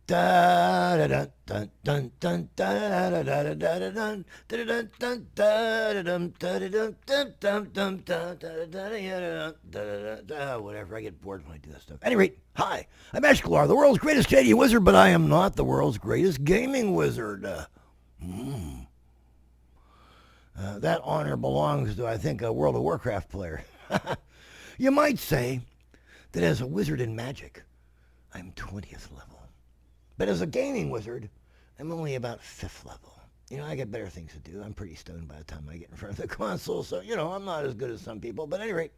Whatever, I get bored when I do that stuff. At any rate, hi, I'm Eshkalar, the world's greatest Canadian wizard, but I am not the world's greatest gaming wizard. That honor belongs to, I think, a World of Warcraft player. You might say that as a wizard in magic, I'm 20th level. But as a gaming wizard, I'm only about 5th level. I got better things to do. I'm pretty stoned by the time I get in front of the console, so, I'm not as good as some people. But at any rate,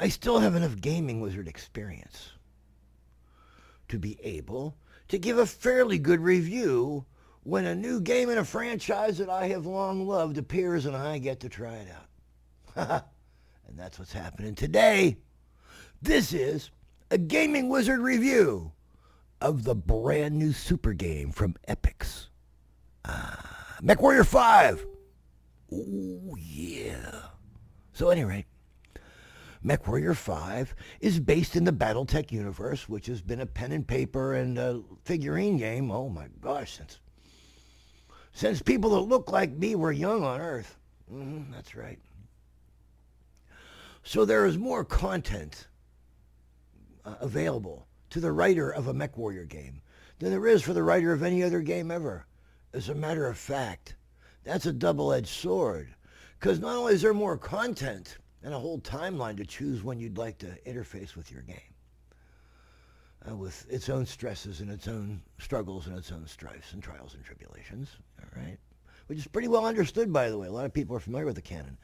I still have enough gaming wizard experience to be able to give a fairly good review when a new game in a franchise that I have long loved appears and I get to try it out. And that's what's happening today. This is a Gaming Wizard review of the brand new super game from Epix. Mechwarrior 5. Oh, yeah. So, at any rate, Mechwarrior 5 is based in the Battletech universe, which has been a pen and paper and a figurine game, oh my gosh, since people that look like me were young on Earth. That's right. So there is more content available to the writer of a Mechwarrior game than there is for the writer of any other game ever. As a matter of fact, that's a double-edged sword, because not only is there more content and a whole timeline to choose when you'd like to interface with your game, with its own stresses and its own struggles and its own strifes and trials and tribulations, all right? Which is pretty well understood, by the way. A lot of people are familiar with the canon.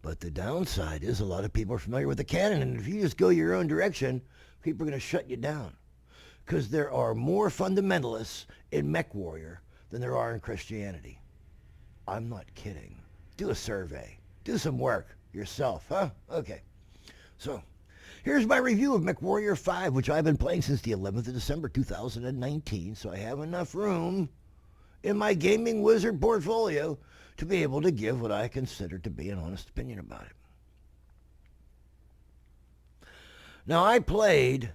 But the downside is a lot of people are familiar with the canon, and if you just go your own direction, people are going to shut you down. Because there are more fundamentalists in Mechwarrior than there are in Christianity. I'm not kidding. Do a survey. Do some work yourself, huh? Okay. So, here's my review of Mechwarrior 5, which I've been playing since the 11th of December 2019, so I have enough room in my Gaming Wizard portfolio to be able to give what I consider to be an honest opinion about it. Now, I played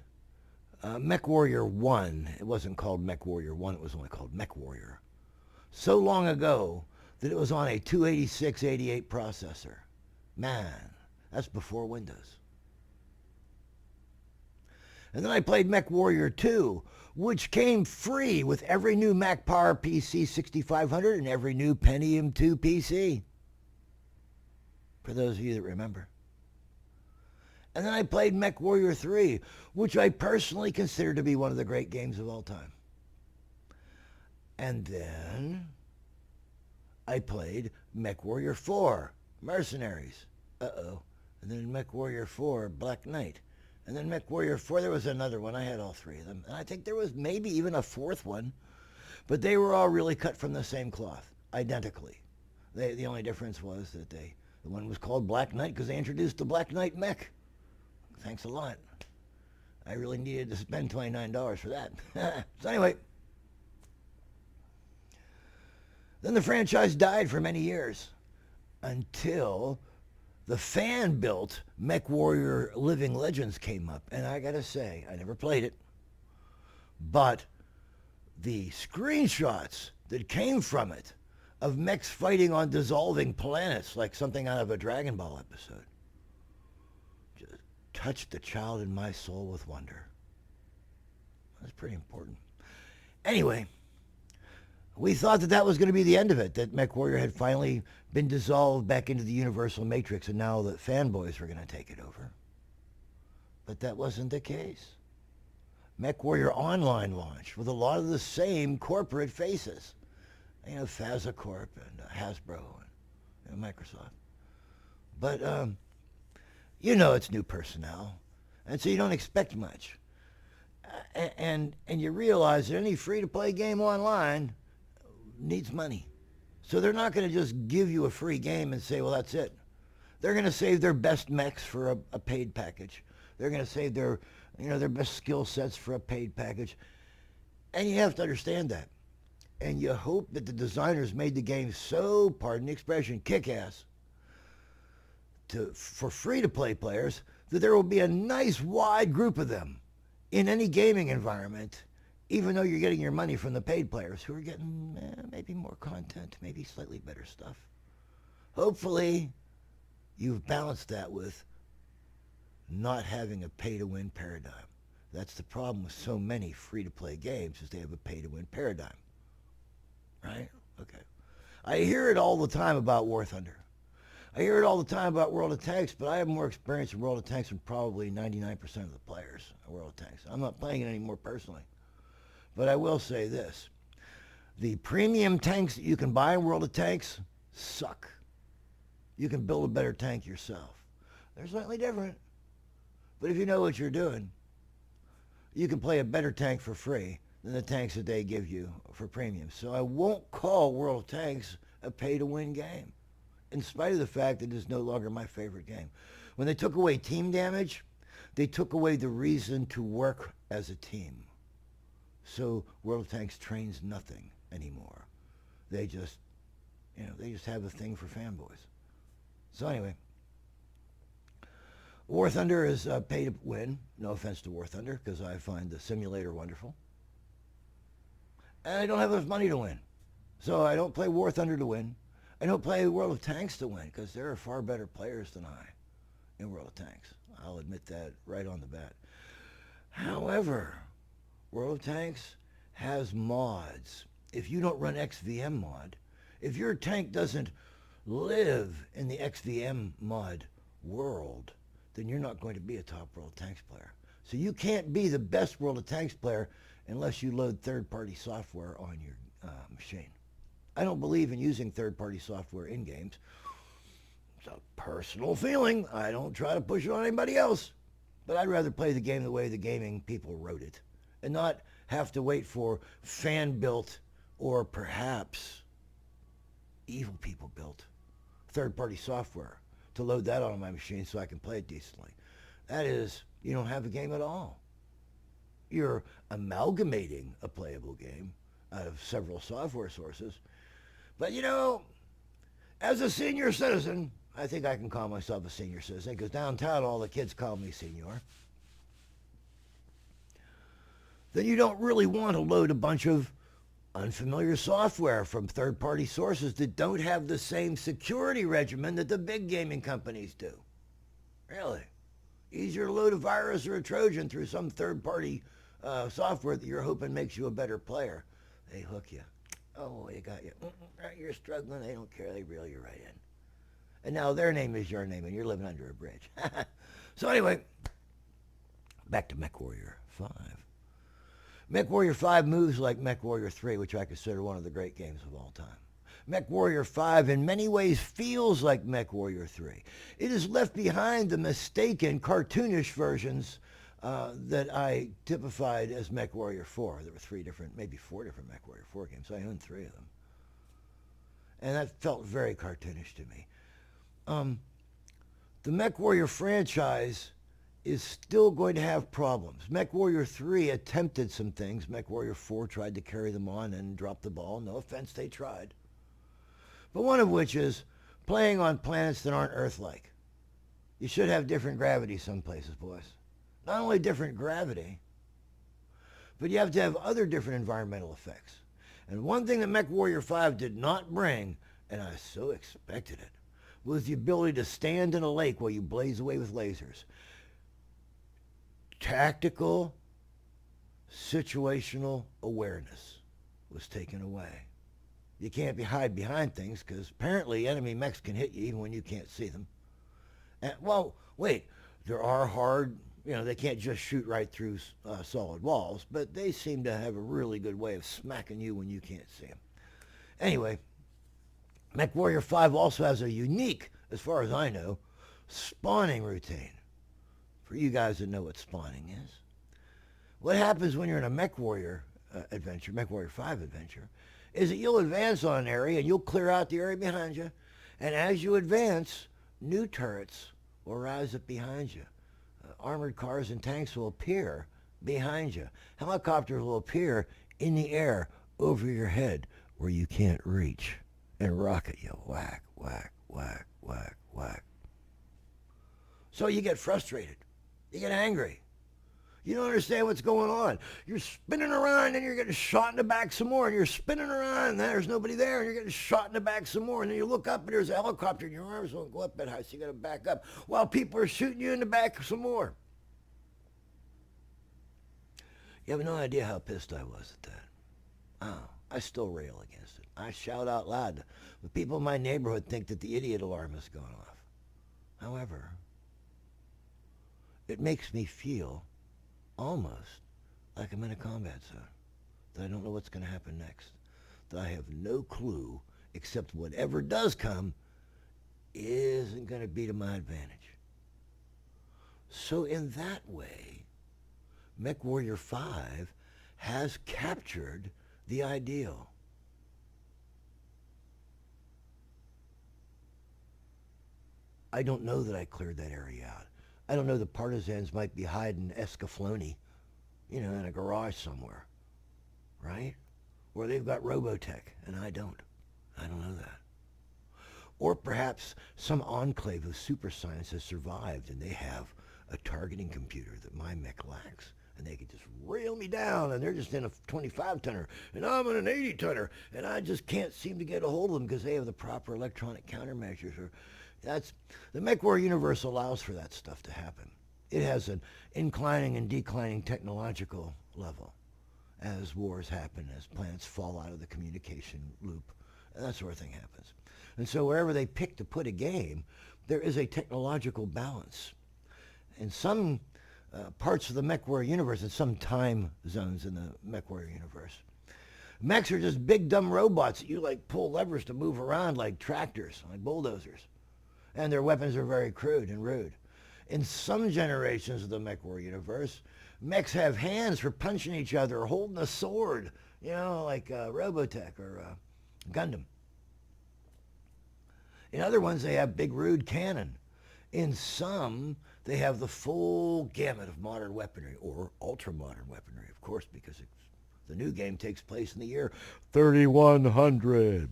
Mechwarrior 1. It wasn't called Mechwarrior 1, it was only called Mechwarrior. So long ago that it was on a 286-88 processor. Man, that's before Windows. And then I played Mechwarrior 2, which came free with every new Mac Power PC 6500 and every new Pentium 2 PC. For those of you that remember. And then I played Mechwarrior 3, which I personally consider to be one of the great games of all time. And then I played Mechwarrior 4, Mercenaries. And then Mechwarrior 4, Black Knight. And then Mechwarrior 4, there was another one. I had all three of them. And I think there was maybe even a fourth one. But they were all really cut from the same cloth, identically. The only difference was that the one was called Black Knight because they introduced the Black Knight mech. Thanks a lot. I really needed to spend $29 for that. So anyway, then the franchise died for many years until the fan-built Mechwarrior Living Legends came up. And I gotta say, I never played it, but the screenshots that came from it of mechs fighting on dissolving planets like something out of a Dragon Ball episode just touched the child in my soul with wonder. That's pretty important. Anyway, we thought that that was going to be the end of it, that Mechwarrior had finally been dissolved back into the Universal Matrix, and now the fanboys were going to take it over. But that wasn't the case. Mechwarrior Online launched with a lot of the same corporate faces. You know, Fazacorp and Hasbro and Microsoft. But, you know it's new personnel, and so you don't expect much. And you realize that any free-to-play game online needs money. So they're not going to just give you a free game and say, well, that's it. They're going to save their best mechs for a paid package. They're going to save their best skill sets for a paid package. And you have to understand that. And you hope that the designers made the game so, pardon the expression, kick-ass for free-to-play players that there will be a nice wide group of them in any gaming environment even though you're getting your money from the paid players who are getting maybe more content, maybe slightly better stuff. Hopefully, you've balanced that with not having a pay-to-win paradigm. That's the problem with so many free-to-play games is they have a pay-to-win paradigm. Right? Okay. I hear it all the time about War Thunder. I hear it all the time about World of Tanks, but I have more experience in World of Tanks than probably 99% of the players in World of Tanks. I'm not playing it anymore personally. But I will say this. The premium tanks that you can buy in World of Tanks suck. You can build a better tank yourself. They're slightly different. But if you know what you're doing, you can play a better tank for free than the tanks that they give you for premium. So I won't call World of Tanks a pay-to-win game, in spite of the fact that it is no longer my favorite game. When they took away team damage, they took away the reason to work as a team. So World of Tanks trains nothing anymore. They just, they just have a thing for fanboys. So anyway, War Thunder is pay to win. No offense to War Thunder, because I find the simulator wonderful. And I don't have enough money to win. So I don't play War Thunder to win. I don't play World of Tanks to win, because there are far better players than I in World of Tanks. I'll admit that right on the bat. However, World of Tanks has mods. If you don't run XVM mod, if your tank doesn't live in the XVM mod world, then you're not going to be a top World of Tanks player. So you can't be the best World of Tanks player unless you load third-party software on your machine. I don't believe in using third-party software in games. It's a personal feeling. I don't try to push it on anybody else. But I'd rather play the game the way the gaming people wrote it and not have to wait for fan-built or perhaps evil people built third-party software to load that on my machine so I can play it decently. That is, you don't have a game at all. You're amalgamating a playable game out of several software sources. But as a senior citizen, I think I can call myself a senior citizen, because downtown all the kids call me senior. Then you don't really want to load a bunch of unfamiliar software from third-party sources that don't have the same security regimen that the big gaming companies do. Really. Easier to load a virus or a Trojan through some third-party software that you're hoping makes you a better player. They hook you. Oh, they got you. You're struggling. They don't care. They reel you right in. And now their name is your name, and you're living under a bridge. So anyway, back to Mechwarrior 5. Mechwarrior 5 moves like Mechwarrior 3, which I consider one of the great games of all time. Mechwarrior 5 in many ways feels like Mechwarrior 3. It has left behind the mistaken cartoonish versions that I typified as Mechwarrior 4. There were maybe 4 different Mechwarrior 4 games. I own 3 of them. And that felt very cartoonish to me. The Mechwarrior franchise is still going to have problems. Mechwarrior 3 attempted some things. Mechwarrior 4 tried to carry them on and dropped the ball. No offense, they tried. But one of which is playing on planets that aren't Earth-like. You should have different gravity some places, boys. Not only different gravity, but you have to have other different environmental effects. And one thing that Mechwarrior 5 did not bring, and I so expected it, was the ability to stand in a lake while you blaze away with lasers. Tactical, situational awareness was taken away. You can't hide behind things because apparently enemy mechs can hit you even when you can't see them. And, well, wait, there are hard, they can't just shoot right through solid walls, but they seem to have a really good way of smacking you when you can't see them. Anyway, Mechwarrior 5 also has a unique, as far as I know, spawning routine. For you guys that know what spawning is. What happens when you're in a Mechwarrior adventure, Mechwarrior 5 adventure, is that you'll advance on an area and you'll clear out the area behind you. And as you advance, new turrets will rise up behind you. Armored cars and tanks will appear behind you. Helicopters will appear in the air over your head where you can't reach and rocket you. Whack, whack, whack, whack, whack. So you get frustrated. You get angry. You don't understand what's going on. You're spinning around and you're getting shot in the back some more. And you're spinning around and there's nobody there. And you're getting shot in the back some more. And then you look up and there's a helicopter and your arms won't go up that high. So you got to back up while people are shooting you in the back some more. You have no idea how pissed I was at that. Oh, I still rail against it. I shout out loud. The people in my neighborhood think that the idiot alarm has gone off. However, it makes me feel almost like I'm in a combat zone, that I don't know what's going to happen next, that I have no clue except whatever does come isn't going to be to my advantage. So in that way, Mechwarrior 5 has captured the ideal. I don't know that I cleared that area out. I don't know, the partisans might be hiding Escaflowne, in a garage somewhere, right? Or they've got Robotech, and I don't. I don't know that. Or perhaps some enclave of super science has survived, and they have a targeting computer that my mech lacks, and they can just rail me down, and they're just in a 25-tonner, and I'm in an 80-tonner, and I just can't seem to get a hold of them because they have the proper electronic countermeasures. The Mechwarrior universe allows for that stuff to happen. It has an inclining and declining technological level as wars happen, as planets fall out of the communication loop, and that sort of thing happens. And so wherever they pick to put a game, there is a technological balance. In some parts of the Mechwarrior universe, in some time zones in the Mechwarrior universe, mechs are just big dumb robots that you pull levers to move around like tractors, like bulldozers. And their weapons are very crude and rude. In some generations of the Mechwarrior universe, mechs have hands for punching each other or holding a sword, like Robotech or Gundam. In other ones, they have big rude cannon. In some, they have the full gamut of modern weaponry, or ultra-modern weaponry, of course, because the new game takes place in the year 3100.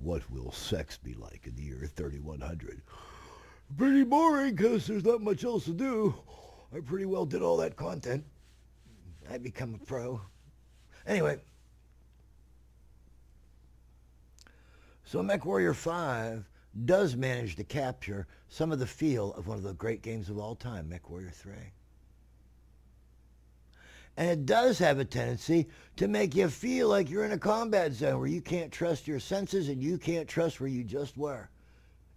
What will sex be like in the year 3100? Pretty boring, because there's not much else to do. I pretty well did all that content. I become a pro. Anyway, so Mechwarrior 5 does manage to capture some of the feel of one of the great games of all time, Mechwarrior 3. And it does have a tendency to make you feel like you're in a combat zone where you can't trust your senses and you can't trust where you just were.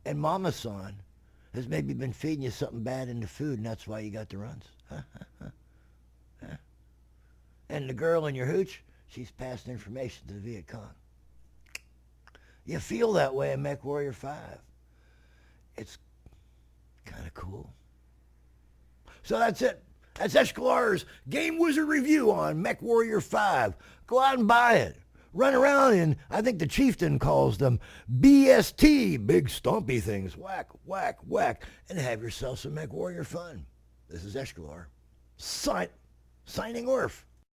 And Mama-san has maybe been feeding you something bad in the food, and that's why you got the runs. And the girl in your hooch, she's passing information to the Viet Cong. You feel that way in Mechwarrior 5. It's kind of cool. So that's it. That's Eshkalar's Game Wizard review on Mechwarrior 5. Go out and buy it. Run around in, I think the chieftain calls them BST, big stompy things. Whack, whack, whack. And have yourself some Mechwarrior fun. This is Eshkalar. Signing off.